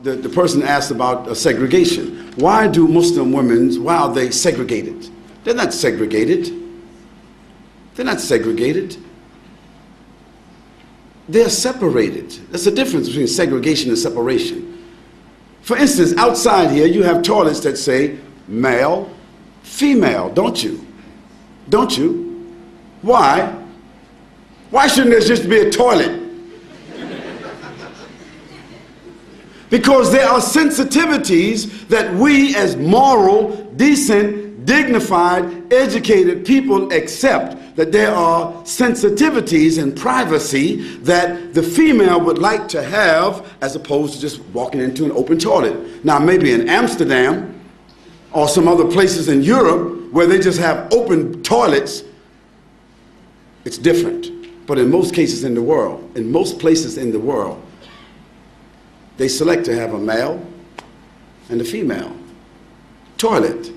the person asked about segregation. Why do Muslim women, why are they segregated? They're not segregated. They're not segregated. They're separated. There's a difference between segregation and separation. For instance, outside here, you have toilets that say male, female, don't you? Don't you? Why? Why shouldn't there just be a toilet? Because there are sensitivities that we as moral, decent, dignified, educated people accept, that there are sensitivities and privacy that the female would like to have as opposed to just walking into an open toilet. Now maybe in Amsterdam or some other places in Europe where they just have open toilets, it's different. But in most cases in the world, in most places in the world, they select to have a male and a female toilet.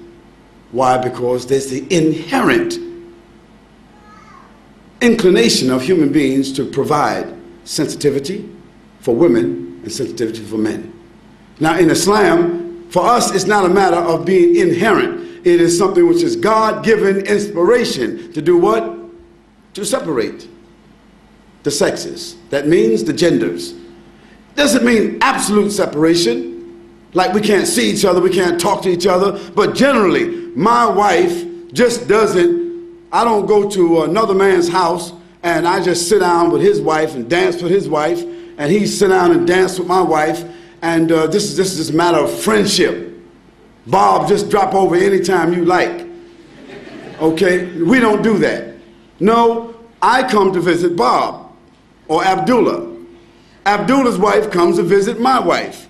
Why? Because there's the inherent inclination of human beings to provide sensitivity for women and sensitivity for men. Now in Islam, for us, it's not a matter of being inherent. It is something which is God-given inspiration to do what? To separate the sexes. That means the genders. Doesn't mean absolute separation, like we can't see each other, we can't talk to each other, but generally, my wife just doesn't, I don't go to another man's house and I just sit down with his wife and dance with his wife, and he sit down and dance with my wife, and this is just a matter of friendship. Bob, just drop over anytime you like. Okay? We don't do that. No, I come to visit Bob or Abdullah. Abdullah's wife comes to visit my wife.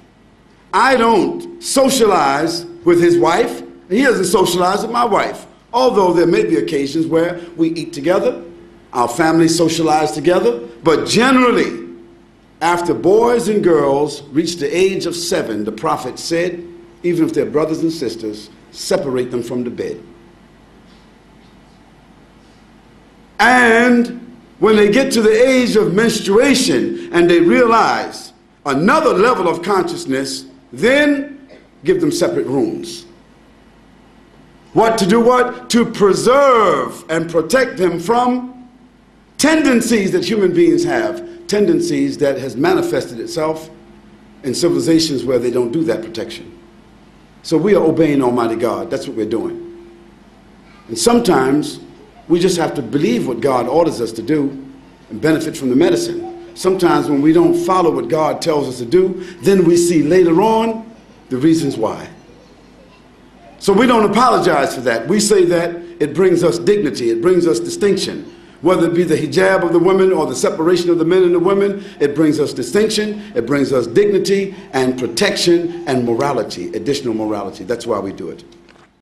I don't socialize with his wife, and he doesn't socialize with my wife. Although there may be occasions where we eat together, our families socialize together, but generally, after boys and girls reach the age of 7, the Prophet said, even if they're brothers and sisters, separate them from the bed. And when they get to the age of menstruation and they realize another level of consciousness, then give them separate rooms. What to do what? To preserve and protect them from tendencies that human beings have, tendencies that has manifested itself in civilizations where they don't do that protection. So we are obeying Almighty God. That's what we're doing. And sometimes we just have to believe what God orders us to do and benefit from the medicine. Sometimes when we don't follow what God tells us to do, then we see later on the reasons why. So we don't apologize for that. We say that it brings us dignity, it brings us distinction. Whether it be the hijab of the women or the separation of the men and the women, it brings us distinction, it brings us dignity and protection and morality, additional morality. That's why we do it.